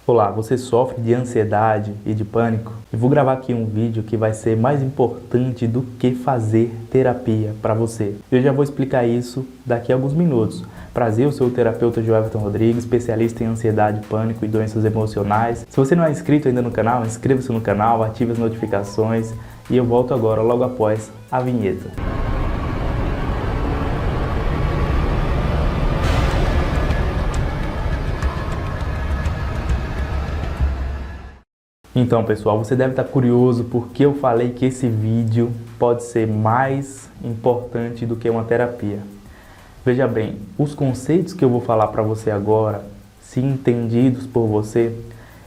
Olá, você sofre de ansiedade e de pânico? Eu vou gravar aqui um vídeo que vai ser mais importante do que fazer terapia para você. Eu já vou explicar isso daqui a alguns minutos. Prazer, eu sou o terapeuta Joelton Rodrigues, especialista em ansiedade, pânico e doenças emocionais. Se você não é inscrito ainda no canal, inscreva-se no canal, ative as notificações e eu volto agora logo após a vinheta. Então, pessoal, você deve estar curioso porque eu falei que esse vídeo pode ser mais importante do que uma terapia. Veja bem, os conceitos que eu vou falar para você agora, se entendidos por você,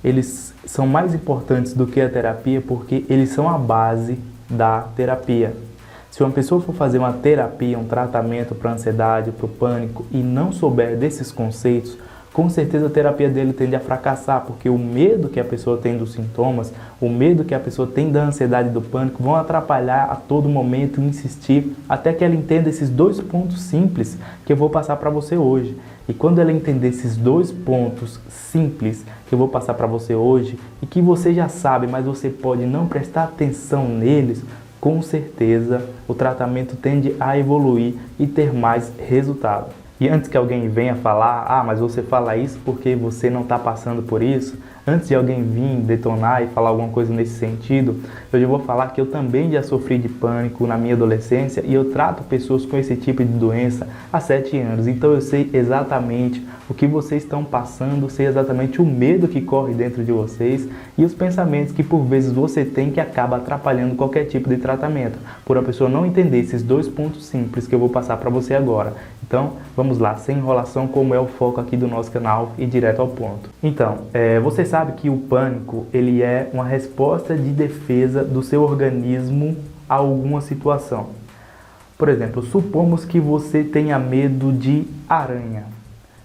eles são mais importantes do que a terapia porque eles são a base da terapia. Se uma pessoa for fazer uma terapia, um tratamento para a ansiedade, para o pânico e não souber desses conceitos, com certeza a terapia dele tende a fracassar, porque o medo que a pessoa tem dos sintomas, o medo que a pessoa tem da ansiedade e do pânico vão atrapalhar a todo momento, insistir, até que ela entenda esses dois pontos simples que eu vou passar para você hoje. E quando ela entender esses dois pontos simples que eu vou passar para você hoje, e que você já sabe, mas você pode não prestar atenção neles, com certeza o tratamento tende a evoluir e ter mais resultado. E antes que alguém venha falar, mas você fala isso porque você não está passando por isso, antes de alguém vir detonar e falar alguma coisa nesse sentido, eu já vou falar que eu também já sofri de pânico na minha adolescência e eu trato pessoas com esse tipo de doença há 7 anos. Então eu sei exatamente o que vocês estão passando, sei exatamente o medo que corre dentro de vocês e os pensamentos que por vezes você tem que acaba atrapalhando qualquer tipo de tratamento, por a pessoa não entender esses dois pontos simples que eu vou passar para você agora. Então, vamos lá, sem enrolação, como é o foco aqui do nosso canal e direto ao ponto. Então, você sabe que o pânico, ele é uma resposta de defesa do seu organismo a alguma situação. Por exemplo, supomos que você tenha medo de aranha.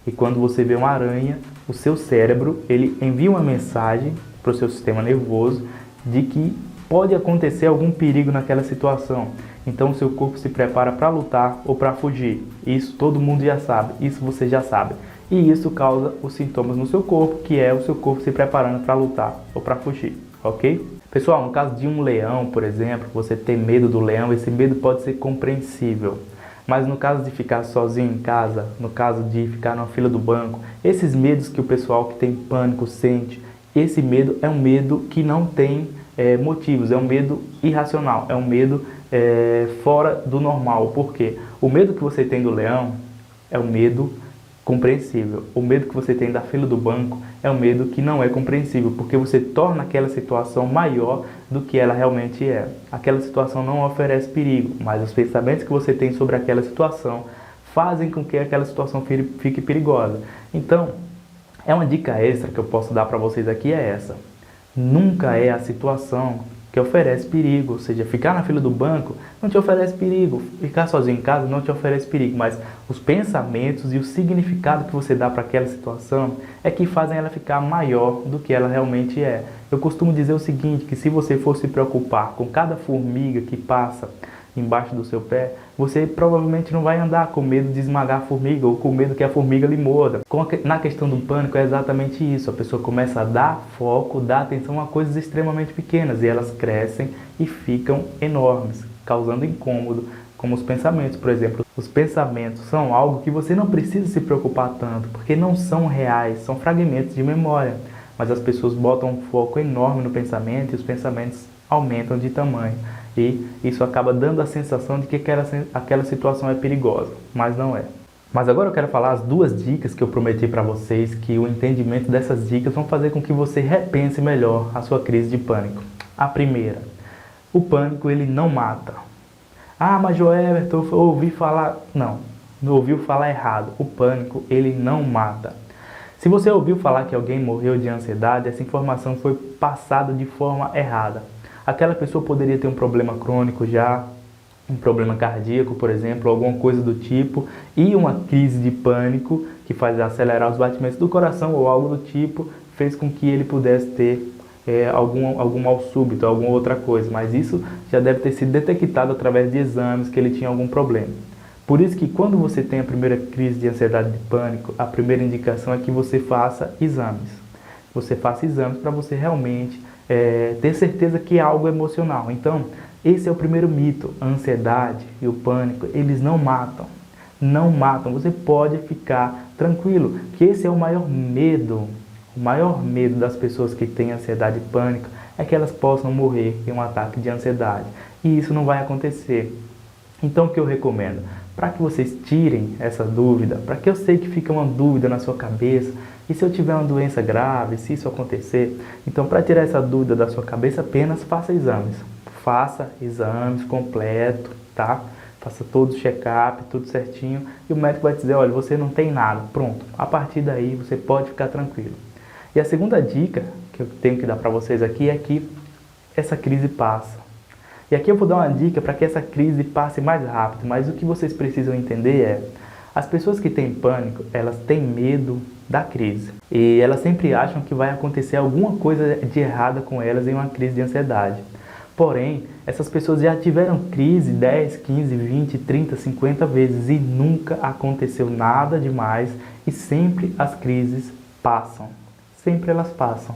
E quando você vê uma aranha, o seu cérebro, ele envia uma mensagem para o seu sistema nervoso de que pode acontecer algum perigo naquela situação. Então o seu corpo se prepara para lutar ou para fugir. Isso todo mundo já sabe, isso você já sabe. E isso causa os sintomas no seu corpo, que é o seu corpo se preparando para lutar ou para fugir, ok? Pessoal, no caso de um leão, por exemplo, você ter medo do leão, esse medo pode ser compreensível. Mas no caso de ficar sozinho em casa, no caso de ficar na fila do banco, esses medos que o pessoal que tem pânico sente, esse medo é um medo que não tem motivos, é um medo irracional, é um medo fora do normal. Por quê? O medo que você tem do leão é um medo compreensível. O medo que você tem da fila do banco é um medo que não é compreensível, porque você torna aquela situação maior do que ela realmente é. Aquela situação não oferece perigo, mas os pensamentos que você tem sobre aquela situação fazem com que aquela situação fique perigosa. Então, uma dica extra que eu posso dar para vocês aqui é essa. Nunca é a situação que oferece perigo, ou seja, ficar na fila do banco não te oferece perigo, ficar sozinho em casa não te oferece perigo, mas os pensamentos e o significado que você dá para aquela situação é que fazem ela ficar maior do que ela realmente é. Eu costumo dizer o seguinte, que se você for se preocupar com cada formiga que passa embaixo do seu pé, você provavelmente não vai andar com medo de esmagar a formiga ou com medo que a formiga lhe morda. Na questão do pânico é exatamente isso, a pessoa começa a dar foco, dar atenção a coisas extremamente pequenas e elas crescem e ficam enormes, causando incômodo, como os pensamentos, por exemplo. Os pensamentos são algo que você não precisa se preocupar tanto, porque não são reais, são fragmentos de memória, mas as pessoas botam um foco enorme no pensamento e os pensamentos aumentam de tamanho. E isso acaba dando a sensação de que aquela situação é perigosa, mas não é. Mas agora eu quero falar as 2 dicas que eu prometi para vocês, que o entendimento dessas dicas vão fazer com que você repense melhor a sua crise de pânico. A primeira, o pânico ele não mata. Mas Joelton, eu ouvi falar... Não ouviu falar errado. O pânico ele não mata. Se você ouviu falar que alguém morreu de ansiedade, essa informação foi passada de forma errada. Aquela pessoa poderia ter um problema crônico já, um problema cardíaco, por exemplo, alguma coisa do tipo, e uma crise de pânico que faz acelerar os batimentos do coração ou algo do tipo, fez com que ele pudesse ter algum mal súbito, alguma outra coisa. Mas isso já deve ter sido detectado através de exames que ele tinha algum problema. Por isso que quando você tem a primeira crise de ansiedade e de pânico, a primeira indicação é que você faça exames. você faça exames para você realmente ter certeza que é algo emocional. Então, esse é o primeiro mito. A ansiedade e o pânico, eles não matam. Não matam. Você pode ficar tranquilo, que esse é o maior medo. O maior medo das pessoas que têm ansiedade e pânico é que elas possam morrer em um ataque de ansiedade. E isso não vai acontecer. Então, o que eu recomendo? Para que vocês tirem essa dúvida, para que eu sei que fica uma dúvida na sua cabeça, e se eu tiver uma doença grave, se isso acontecer, então para tirar essa dúvida da sua cabeça, apenas faça exames. Faça exames completo, tá? Faça todo o check-up, tudo certinho, e o médico vai dizer, olha, você não tem nada. Pronto, a partir daí você pode ficar tranquilo. E a segunda dica que eu tenho que dar para vocês aqui é que essa crise passa. E aqui eu vou dar uma dica para que essa crise passe mais rápido, mas o que vocês precisam entender é, as pessoas que têm pânico, elas têm medo da crise. E elas sempre acham que vai acontecer alguma coisa de errada com elas em uma crise de ansiedade. Porém, essas pessoas já tiveram crise 10, 15, 20, 30, 50 vezes e nunca aconteceu nada demais e sempre as crises passam. Sempre elas passam.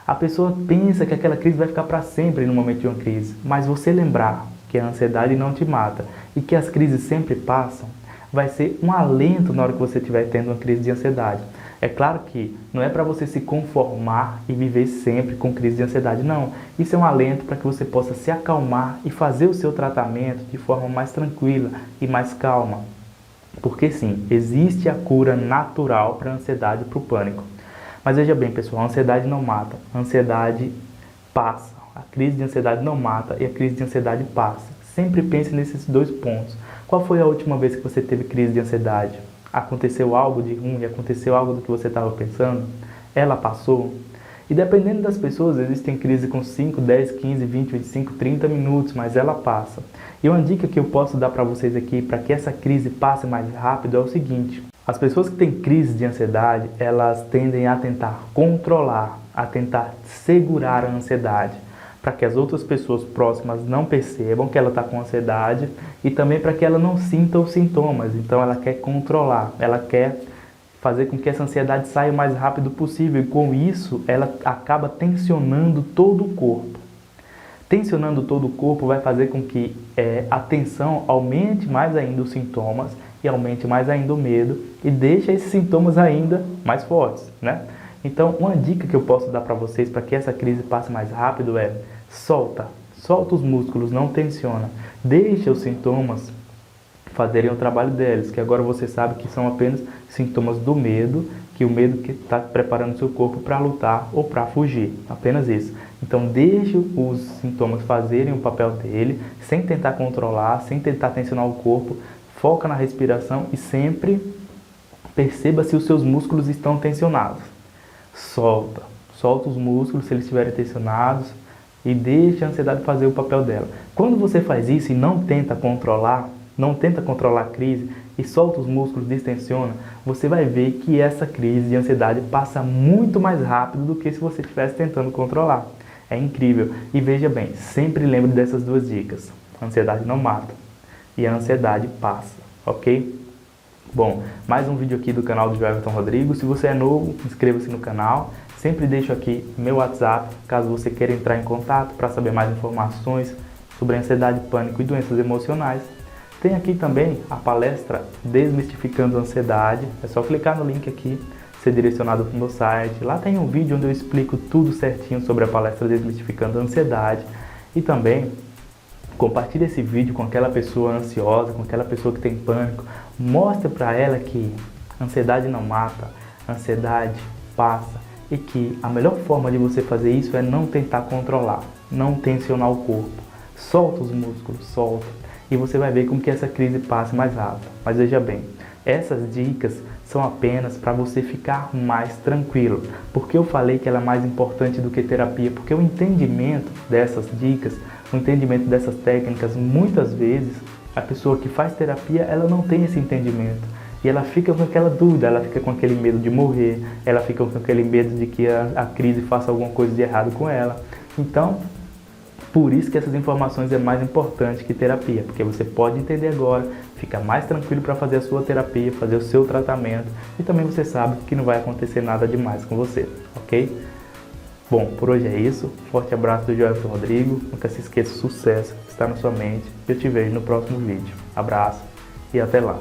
A pessoa pensa que aquela crise vai ficar para sempre no momento de uma crise, mas você lembrar que a ansiedade não te mata e que as crises sempre passam, vai ser um alento na hora que você estiver tendo uma crise de ansiedade. É claro que não é para você se conformar e viver sempre com crise de ansiedade, não. Isso é um alento para que você possa se acalmar e fazer o seu tratamento de forma mais tranquila e mais calma. Porque sim, existe a cura natural para a ansiedade e para o pânico. Mas veja bem, pessoal, a ansiedade não mata, a ansiedade passa. A crise de ansiedade não mata e a crise de ansiedade passa. Sempre pense nesses dois pontos. Qual foi a última vez que você teve crise de ansiedade? Aconteceu algo de ruim? Aconteceu algo do que você estava pensando? Ela passou? E dependendo das pessoas, existem crises com 5, 10, 15, 20, 25, 30 minutos, mas ela passa. E uma dica que eu posso dar para vocês aqui, para que essa crise passe mais rápido, é o seguinte. As pessoas que têm crise de ansiedade, elas tendem a tentar controlar, a tentar segurar a ansiedade, para que as outras pessoas próximas não percebam que ela está com ansiedade e também para que ela não sinta os sintomas. Então ela quer controlar, ela quer fazer com que essa ansiedade saia o mais rápido possível e com isso ela acaba tensionando todo o corpo. Tensionando todo o corpo vai fazer com que a tensão aumente mais ainda os sintomas e aumente mais ainda o medo e deixa esses sintomas ainda mais fortes, né? Então, uma dica que eu posso dar para vocês para que essa crise passe mais rápido é solta os músculos, não tensiona, deixa os sintomas fazerem o trabalho deles, que agora você sabe que são apenas sintomas do medo, que o medo que está preparando o seu corpo para lutar ou para fugir, apenas isso. Então deixe os sintomas fazerem o papel dele, sem tentar controlar, sem tentar tensionar o corpo, foca na respiração e sempre perceba se os seus músculos estão tensionados. Solta os músculos se eles estiverem tensionados e deixe a ansiedade fazer o papel dela. Quando você faz isso e não tenta controlar a crise e solta os músculos, distensiona, você vai ver que essa crise de ansiedade passa muito mais rápido do que se você estivesse tentando controlar. É incrível. E veja bem, sempre lembre dessas duas dicas. A ansiedade não mata e a ansiedade passa, ok? Bom, mais um vídeo aqui do canal do Everton Rodrigo. Se você é novo, inscreva-se no canal. Sempre deixo aqui meu WhatsApp, caso você queira entrar em contato para saber mais informações sobre ansiedade, pânico e doenças emocionais. Tem aqui também a palestra Desmistificando a Ansiedade. É só clicar no link aqui, ser direcionado para o meu site. Lá tem um vídeo onde eu explico tudo certinho sobre a palestra Desmistificando a Ansiedade. E também compartilhe esse vídeo com aquela pessoa ansiosa, com aquela pessoa que tem pânico. Mostre para ela que a ansiedade não mata, a ansiedade passa. E que a melhor forma de você fazer isso é não tentar controlar, não tensionar o corpo. Solta os músculos, solta. E você vai ver como que essa crise passe mais rápido. Mas veja bem, essas dicas são apenas para você ficar mais tranquilo. Porque eu falei que ela é mais importante do que terapia? Porque o entendimento dessas dicas, o entendimento dessas técnicas, muitas vezes a pessoa que faz terapia, ela não tem esse entendimento. E ela fica com aquela dúvida, ela fica com aquele medo de morrer, ela fica com aquele medo de que a crise faça alguma coisa de errado com ela. Então, Por isso que essas informações é mais importante que terapia, porque você pode entender agora, fica mais tranquilo para fazer a sua terapia, fazer o seu tratamento e também você sabe que não vai acontecer nada demais com você, ok? Bom, por hoje é isso. Forte abraço do Joelson Rodrigo. Nunca se esqueça, sucesso está na sua mente. Eu te vejo no próximo vídeo. Abraço e até lá.